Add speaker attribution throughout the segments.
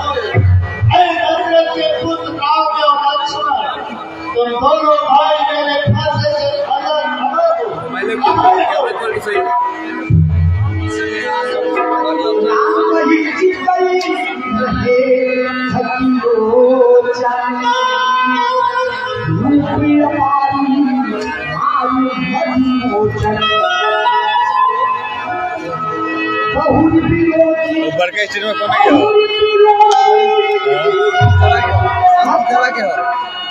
Speaker 1: दशरथ के पुत्र राम और लक्ष्मण, तुम दोनों भाई मेरे फंसे से अलग न हो।
Speaker 2: ऊपर के स्टेज में कौन है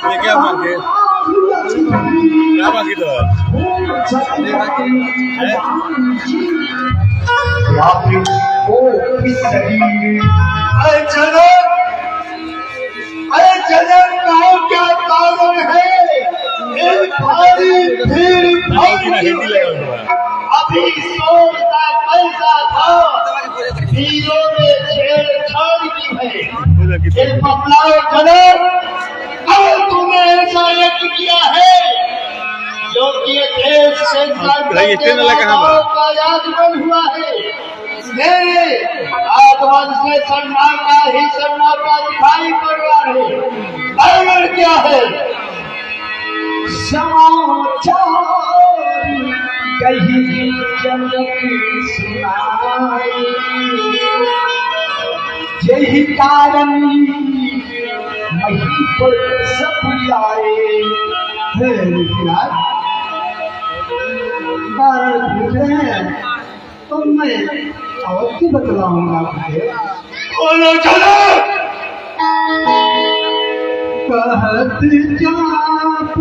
Speaker 2: ये क्या मांगे क्या मांगी तो
Speaker 1: अरे जनक कहो क्या कारण है इन भारी भीड़ अभी सोच का पैसा था वीरों ने छेड़छाड़ की है इन बदलाव जनक अब तुम्हें ऐसा यज्ञ किया है जो कि ये देश से आगमन हुआ है मेरे आगमन से सन्नाटा ही सन्नाटा दिखाई पड़ रहा है कारण क्या है समाचार कहीं जनक सुनाई यही कारण मही पर सब आए कारण पूछे हैं तो मैं अवश्य बतलाऊंगा मुझे कहत जाप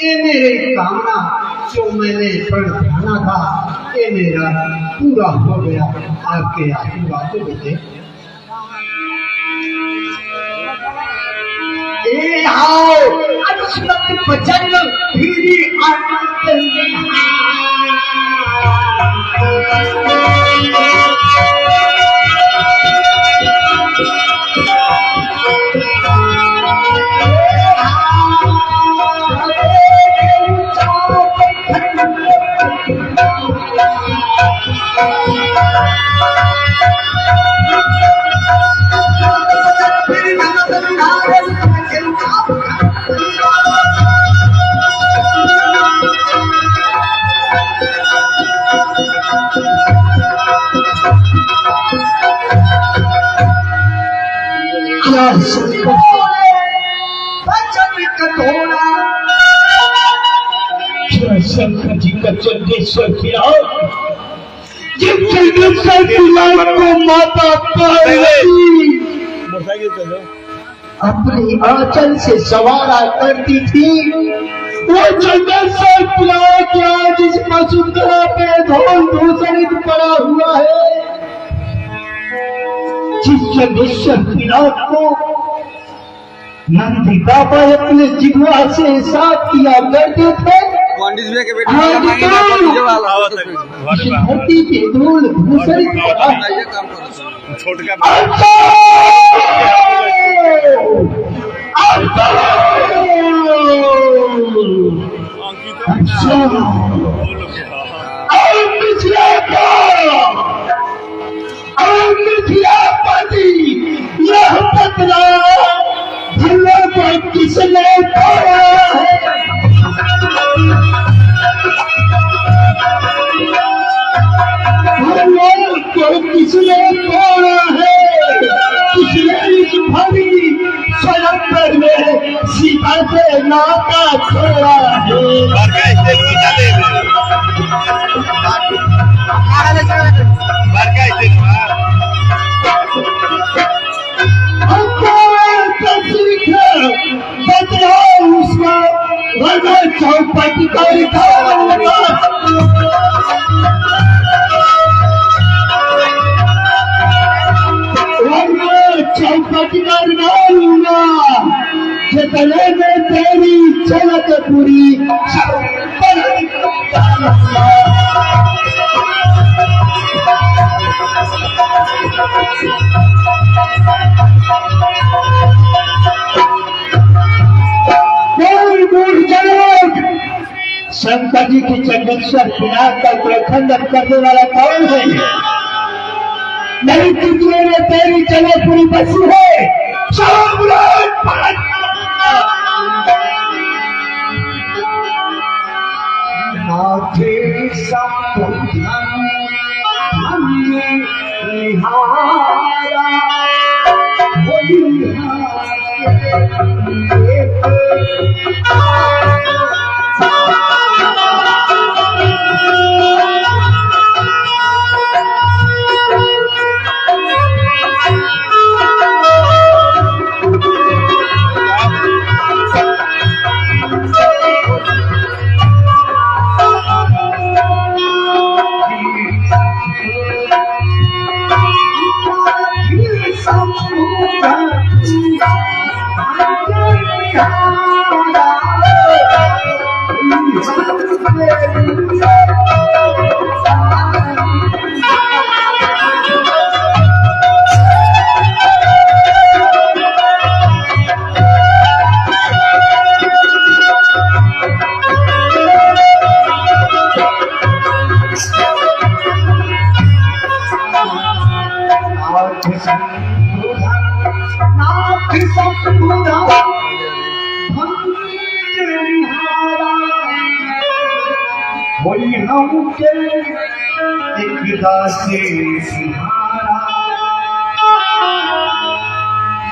Speaker 1: ये मेरी कामना जो मैंने प्रण ठाना था ये मेरा पूरा हो गया आपके आशीर्वाद से। आओ अक्षत भजन भीड़ी आनंद शंकर जी का का चंदेश्वर खिलाओ, जिस चंदेश्वर खिलाओ को माता पार्वती अपने आंचल से सवारा करती थी, वो चंदेश्वर खिलाओ क्या जिस वसुंधरा पे धूल धूसरित पड़ा हुआ है, जिस चंदेश्वर खिलाओ को नंदी बाबा अपने जिह्वा से साफ किया करते थे, धरती पे धूल धूसरित पड़ा यह पतला भल्ला को किसने तोड़ा है, को किसने तोड़ा है, किसने इस भरी स्वयंवर में सीता से नाता छोड़ा है। बदलाव उसका वरना चौपट का चौपट करना लूंगा, जितने में तेरी झलक पूरी शंकर जी की चंदेश्वर पिनाक का प्रखंडन करने वाला कौन है? नहीं तितलियों में तेरी जगह पूरी बसी है।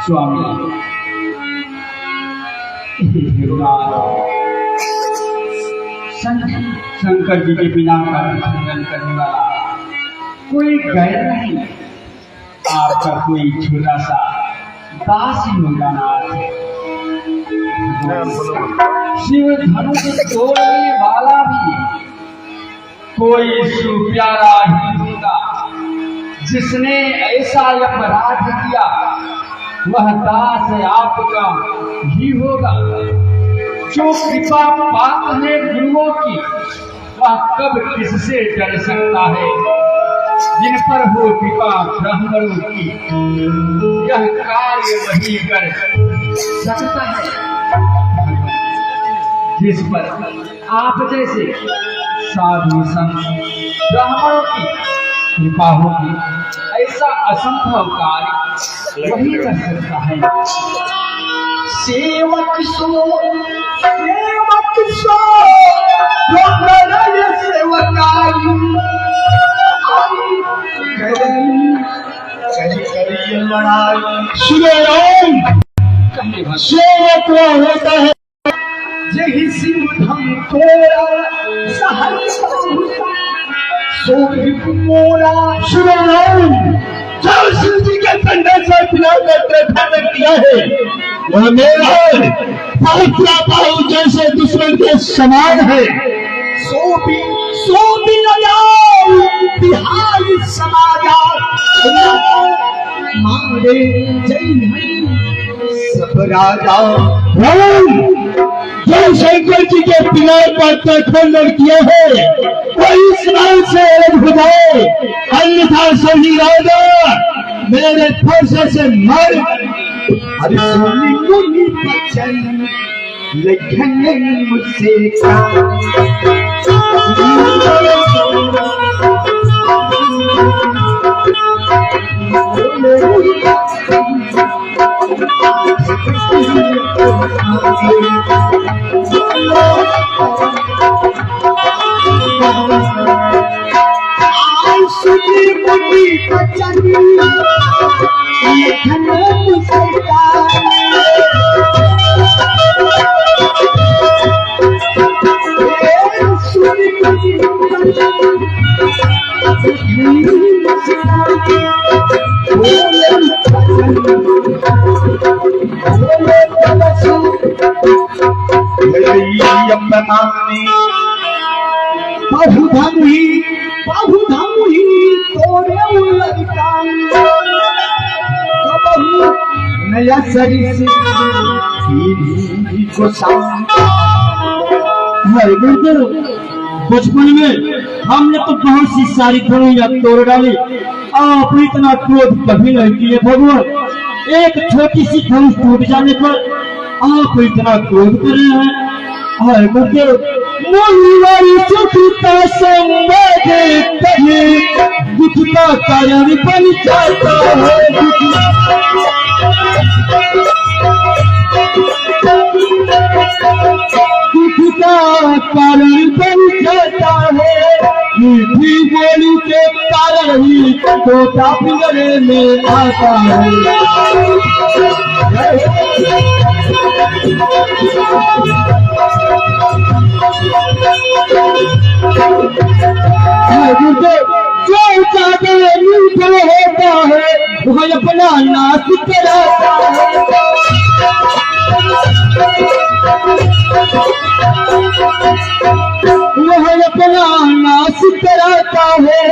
Speaker 1: स्वामी शंकर जी के बिना का खंडन करने वाला कोई गैर नहीं, आपका कोई छोटा सा दास ही होगा ना। शिव धनुष तोड़ने वाला भी कोई सुप्यारा ही होगा, जिसने ऐसा अपराध किया वह दास आपका ही होगा। जो कृपा पात्र है गुरुओं की, वह कब किससे डर सकता है, जिन पर हो कृपा ब्राह्मणों की, यह कार्य वही कर सकता है जिस पर आप जैसे साधु संत ब्राह्मणों की कृपा होगी। ऐसा असंभव कार्य वही कर सकता है। सेवक सो सेवकाई सेवक होता है यही शिव धम मोरा शोभित मोरा शिवराम जो शिव जी के कंधे से पिला करके खत्म किया है वह मेरा पवित्र बाहु जैसे दुश्मन के समान है। सोबी बिहार समाजा मारे जय सब राजा जो शंकर जी के पिलाए पर खंडन किया है वही स्नान से अलग हो जाए, अन्यथा सभी राजा मेरे फरसे से मर। अरे सोनी मुनि बचन लेकिन मुझसे बाबू धामी तोरे नया शरीर से बचपन में हमने तो बहुत सी सारी धनुया तोड़ डाली, आप इतना क्रोध कभी नहीं किए भगवान। एक छोटी सी धनुष टूट जाने पर आप इतना क्रोध कर रहे हैं। हाय गुरुदेव सुखता संवाद कहे दुख का कारण बन जाता है, दुख का कारण बन जाता है। मीठी बोली के कारण ही तोता पिंजरे में आता है। जो ज्यादा मीठा होता है वह अपना नाश कराता है। वह अपना नाश कराता है।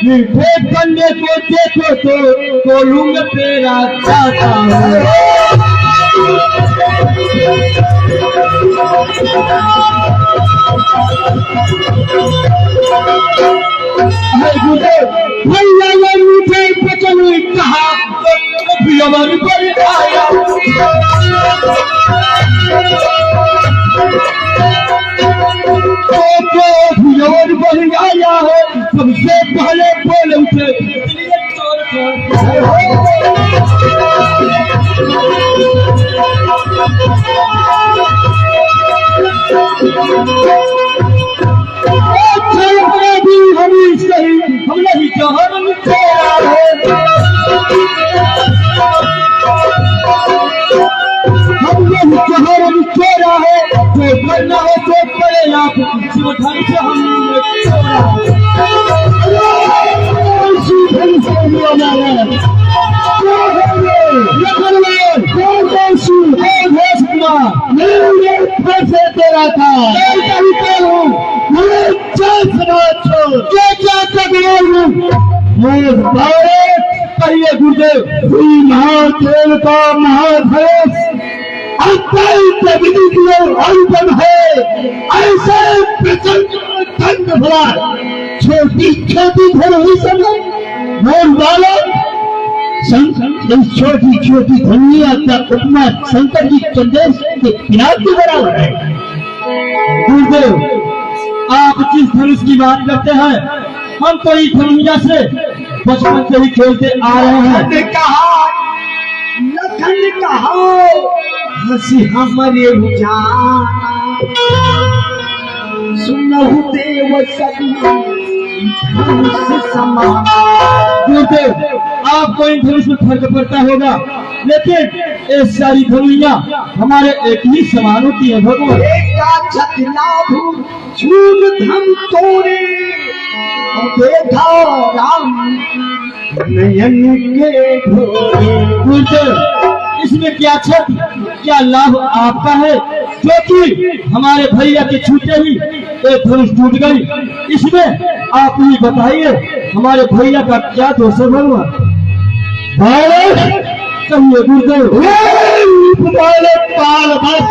Speaker 1: मीठे बनने को देखो तो कोलूंग तेरा चाहता है। भैया मीठे बचन कहा अमर पर आया, भूल बन आया है। सबसे पहले बोले उसे हम नहीं जहर छोड़ा है, जो करना हो तो करे आप शिवधन से हमने तेरा था कहिए गुरुदेव महादेव का महाधनुष अत्यंत विधि अंतम है। ऐसे प्रचंड भला छोटी छोटी धनुष मोर बालक छोटी छोटी धनिया का उपमा शंकर जी चंदेश के पिनाक के बराबर है। गुरुदेव आप जिस धनुष की बात करते हैं हम तो इस धनुषा से बचपन से ही खेलते आ रहे हैं। लखन कहा हंसी हमारे सुनहु देव गुरुदेव आपको इन धनुष में फर्क पड़ता होगा।
Speaker 3: लेकिन ये सारी दुनिया हमारे एक ही समान होती है भगवान।
Speaker 1: धम तोड़े देखा राम नयन के
Speaker 3: गुरुदेव, इसमें क्या छत क्या लाभ आपका है, क्योंकि हमारे भैया के छूटे ही एक धनुष टूट गई। इसमें आप ही बताइए हमारे भैया का क्या दोष है भगवान? कहिए गुरुदेव।
Speaker 1: पाल बस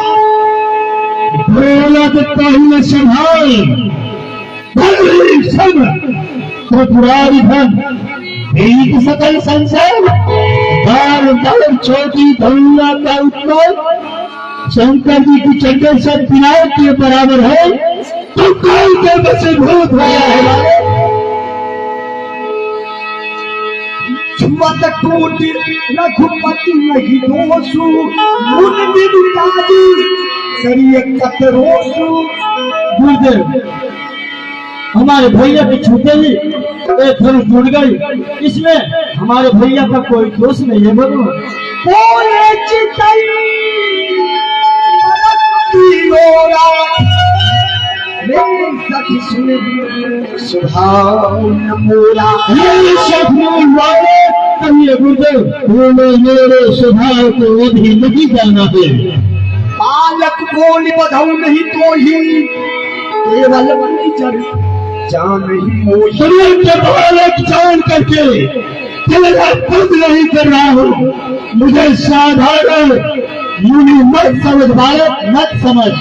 Speaker 1: दौलत पहले संभाल सब तो पुरानी धन एक सकल संसार बार बार छोटी धनुला का उत्पाद शंकर जी की चंडल से पिनाव के बराबर है तो काल के वशीभूत हो है। छुआत टूट रघुपति नहीं दोषु मुन विदादी सरिय कतरोसु।
Speaker 3: गुरुदेव, हमारे भैया के छूटे ही एक धनुष टूट गई, इसमें हमारे भैया का कोई दोष नहीं है भगवान।
Speaker 1: बोले चितई
Speaker 3: कहिए गुरुदेव,
Speaker 1: मेरे स्वभाव को भी नहीं जाना है। बालक बोल बधाऊ नहीं तो ही केवल जान ही के बालक जान करके तेरा खुद नहीं कर रहा हूँ। मुझे साधारण मुनि मत समझ, बालक मत समझ।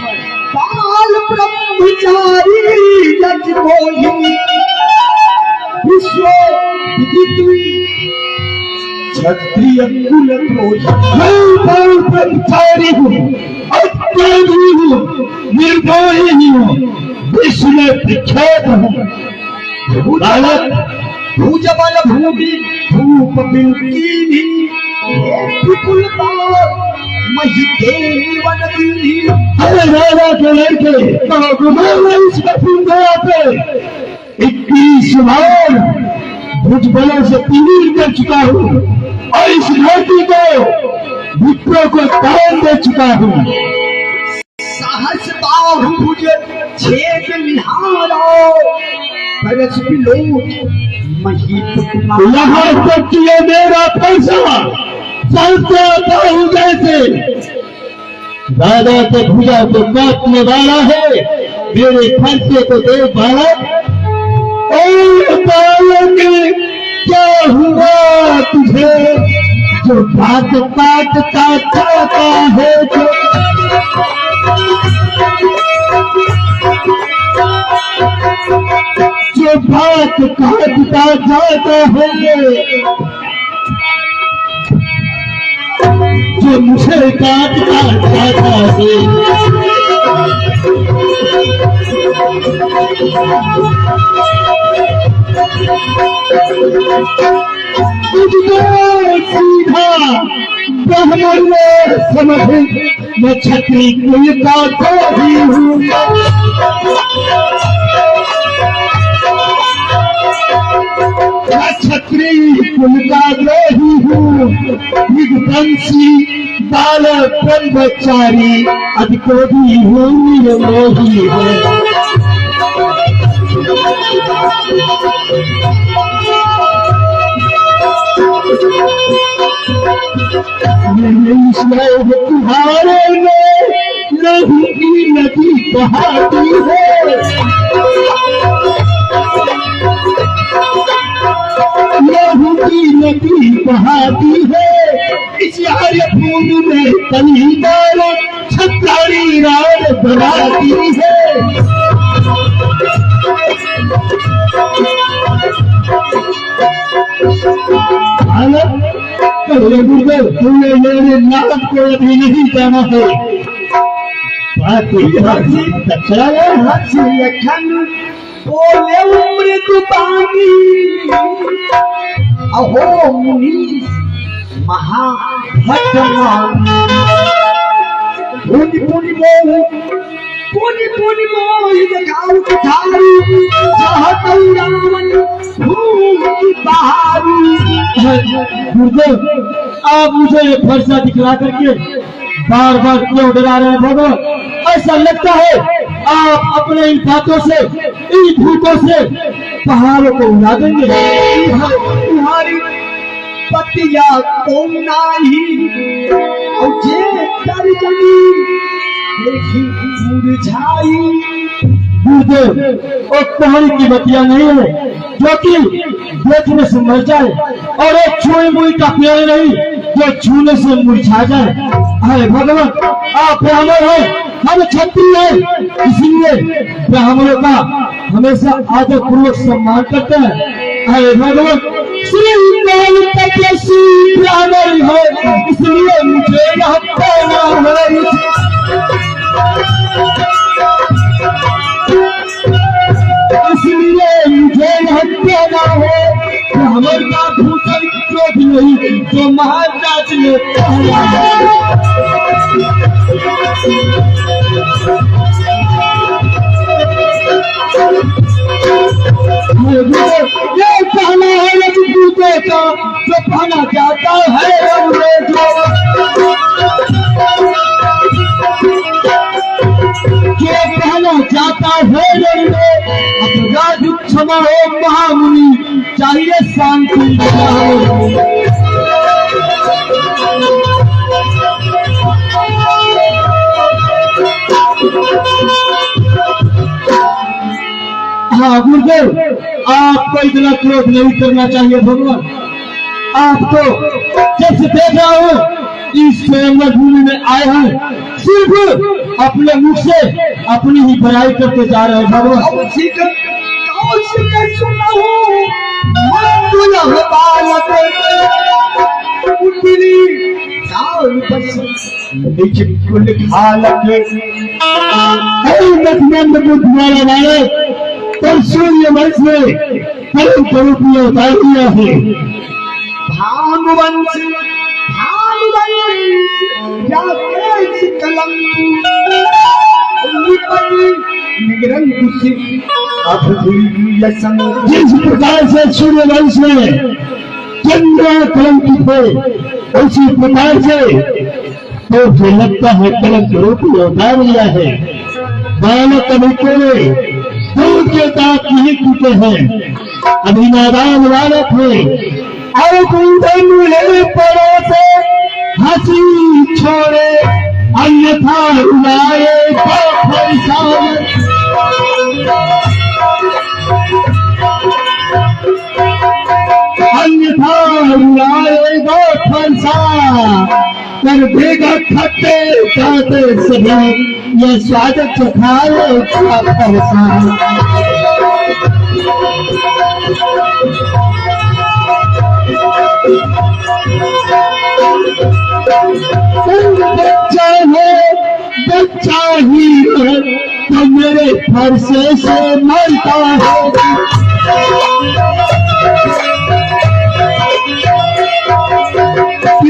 Speaker 1: बाल ब्रह्मचारी यज्ञ मोही विश्व क्षत्रिय कुल मैं ब्रह्मचारी हूँ, अत्यागी हूँ, निर्भय हूँ, विश्व में विख्यात हूँ। बालक भूजबल भूमि धूप बिल्की भी विपुलता मही देवन दी। अरे राजा के लड़के पे 21 बार भुजबलों से तीर दे चुका हूँ और इस धरती को विप्रो को दान दे चुका हूँ। साहस बाहुभुज छेद निहारो परस बिलोच यहाँ तक किए मेरा फैसला चलते बाहु जैसे दादा के भुजा को काटने वाला है, मेरे खर्चे को दे बालक। बालक क्या हुआ तुझे जो बात काटता चाहता है, जो बात काटता जाता है, जो मुझे काटता जाता है। सीधा ब्राह्मण में समझ मैं क्षत्रिय कुल का द्रोही हूँ। मैं क्षत्रिय कुल का द्रोही हूँ, विध्वंसी बाल ब्रह्मचारी अधिकोधी हूँ, निर्मोही है। तुम्हारे में लहू की नदी बहाती है, लहू की नदी बहाती है। इस आर्य भूमि में कली बार छत्रारी रात बनाती है। गुरुदेव, तुमने मेरे नाम को अभी नहीं जाना है। बोले मृदुबानी अहो मुनि महाभटमान पुनि पुनि मोह पुनि पुनि मोह जगाऊ कुठारी चाहतौ रावण भूमि बहारू।
Speaker 3: गुरुदेव, आप मुझे ये फरसा दिखला करके बार बार क्यों डरा रहे हैं भगवान? ऐसा लगता है आप अपने इन बातों से, इन भूतों से पहाड़ों को उड़ा देंगे।
Speaker 1: तुम्हारी पतिया को नाही और जे कर जमी देखी मुरझाई।
Speaker 3: गुरुदेव, और पहाड़ी की बतिया नहीं है जो कि देखने से मर जाए, और एक छुई मुई का पेड़ नहीं जो छूने से मुरझा जाए। अरे भगवान, आप ब्राह्मण हैं, हम क्षत्रिय हैं, इसलिए ब्राह्मणों का हमेशा आदर पूर्वक सम्मान करते हैं। अरे भगवान, श्री ब्राह्मण है, इसलिए मुझे यह कहना है। इसलिए मुझे यह कहना है कि हमारा भूषण क्यों भी नहीं जो महाराज ने कहना है। ये कहना है यदि भूते का जो कहना चाहता है जो कहना चाहता है अपराध क्षमा हो महामुनि, चाहिए शांति। हाँ गुरुदेव, आपको इतना क्रोध नहीं करना चाहिए भगवान। आप तो जब से देख रहा हूँ इस भूमि में आए हैं, सिर्फ अपने मुख से अपनी ही बुराई करते जा रहे हैं भगवान। सूर्य वंश में परम स्वरूपीय उतार दिया है।
Speaker 1: भानुवंश कलम
Speaker 3: जिस प्रकार से सूर्य वंश में चंद्र कलंकित है, उसी प्रकार से तो जो लगता है कलंक रूपी उतार लिया है। बालक अभिको ने दूध के दांत नहीं टूटे हैं, अभी नादान बालक है, और कुंदन मिले पड़ों से हंसी छोड़े, अन्यथा रुलाए तो फरसान। अन्यथा रुलाएगा फरसान, कर देगा खट्टे खाते सभी, ये स्वागत चखाएगा फरसान। बच्चा है, बच्चा ही है, तो मेरे फरसे से मरता है।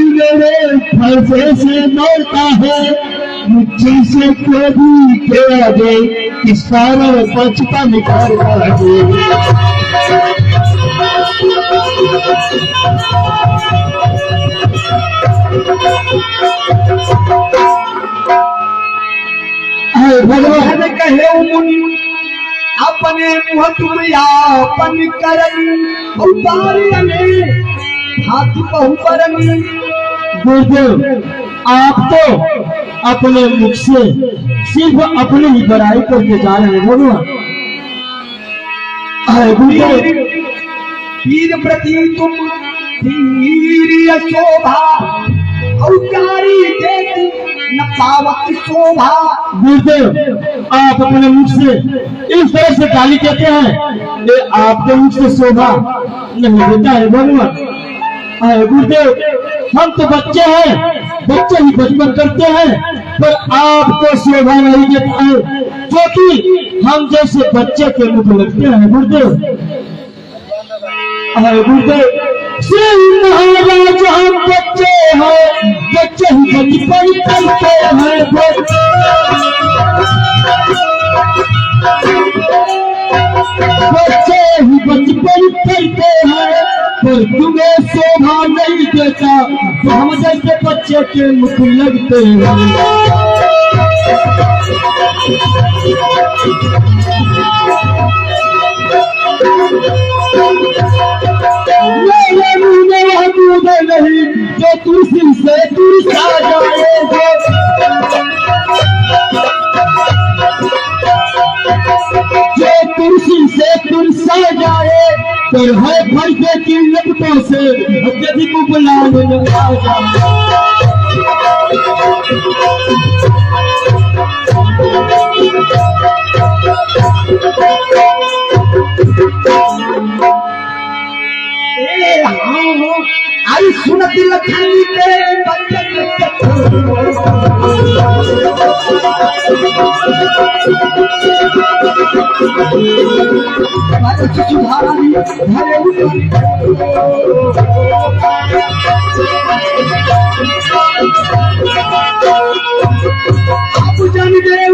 Speaker 3: मेरे फरसे से मरता है, मुझे से कभी कह दे, इस कारण बचपन करता है।
Speaker 1: भगवान कहे मुनि अपने मुँह तुम यापन करन, हाथ बहुपरन।
Speaker 3: गुरुदेव, आप तो अपने मुख से सिर्फ अपनी ही बड़ाई करके जा रहे हैं भगवान। गुरुदेव,
Speaker 1: वीर प्रति तुम वीर शोभा, औकारी देती न पावत शोभा।
Speaker 3: गुरुदेव, आप अपने मुख से इस तरह से गाली कहते हैं, ये आपके मुख से शोभा नहीं देता है भगवान। गुरुदेव, हम तो बच्चे हैं, बच्चे ही बचपन करते हैं, पर आपको शोभा नहीं देता है, क्योंकि हम जैसे बच्चे के मुख लगते हैं गुरुदेव। गुरुदेव, श्री महाराज हम बच्चे हैं, बच्चे ही बचपन करते हैं। बच्चे ही बचपन करते हैं, पर तुम्हें शोभा नहीं देता तो हम जैसे बच्चे के मुख लगते हैं। मेरे मुंह में वह दूध नहीं जो तुलसी से तुलसा जाएगा, जो तुलसी से तुलसा जाए पर है फर्जे की लपटों से यदि बुलान न आ जाए। आई सुनती लखनी के सुधारी आप जान गए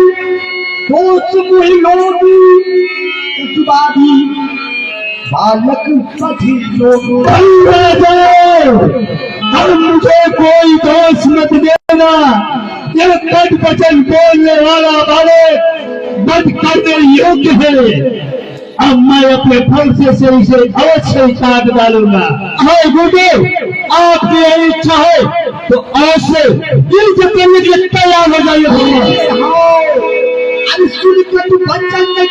Speaker 3: दोस्त मुही लोगी बालक सभी लोग मुझे कोई दोष मत देना। ये बद वचन बोलने वाला बालक बद करने योग्य है। अब मैं अपने फल से इसे अवश्य काट डालूंगा। हाय गुरुदेव, आपकी इच्छा है तो अवश्य दिल से करने के लिए तैयार हो जाइए। सुन तू बच्चन ने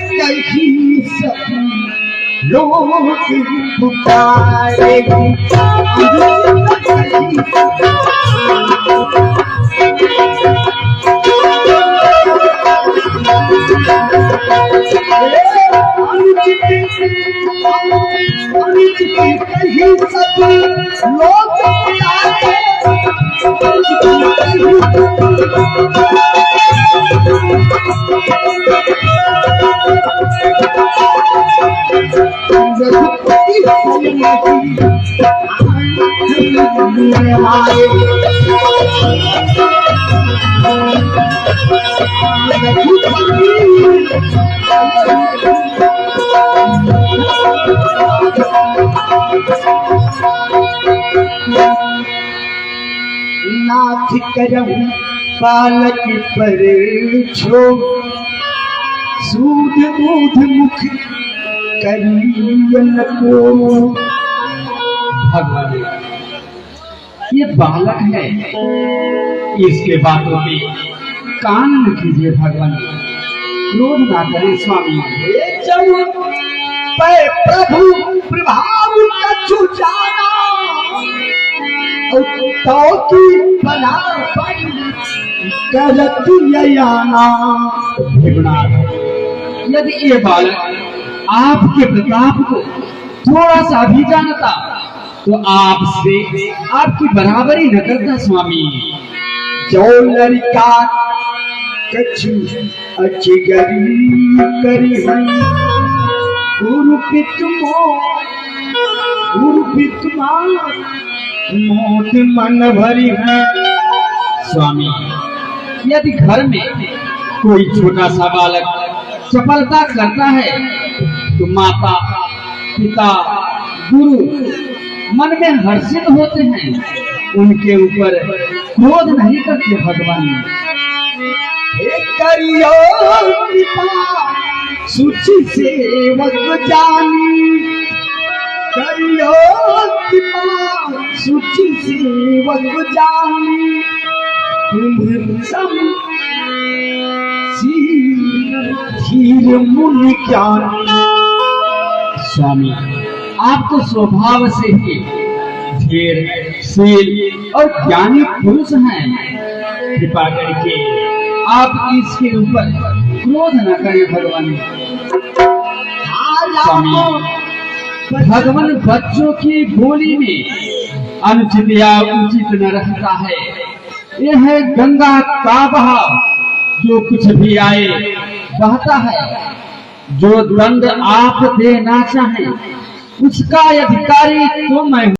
Speaker 3: कहीं सब लोग पुकारेगी, कहीं सब लोग नाथ करम बालक पर छो सूद दूध मुख करियन को।
Speaker 4: भगवान, ये बालक है, इसके बातों में कान न कीजिए। भगवान, क्रोध ना करें स्वामी।
Speaker 1: प्रभु प्रभाव कछु जाना तो की बना करत ययाना।
Speaker 4: यदि ये बालक आपके प्रताप को थोड़ा सा भी जानता तो आपसे आपकी बराबरी न करता स्वामी।
Speaker 1: जो लड़का कछु अचिगरी करी है गुरु पितुमा मोट मन भरी है।
Speaker 4: स्वामी, यदि घर में कोई छोटा सा बालक चपलता करता है तो माता पिता गुरु मन में हर्षित होते हैं, उनके ऊपर क्रोध नहीं करते। भगवान,
Speaker 1: करियो कृपा सूची सेवक जानी, करियो कृपा सूची सेवक जानी। तुम सब धीर मुनि ज्ञानी।
Speaker 4: स्वामी, आप तो स्वभाव से ही धीर शील और ज्ञानी पुरुष हैं। कृपा करके आप इसके ऊपर क्रोध न करें भगवान। स्वामी, भगवान बच्चों की बोली में अनुचित या उचित न रहता है। यह है गंगा का बहाव, जो कुछ भी आए बहता है। जो दंड आप देना चाहें उसका अधिकारी तो मैं हूं।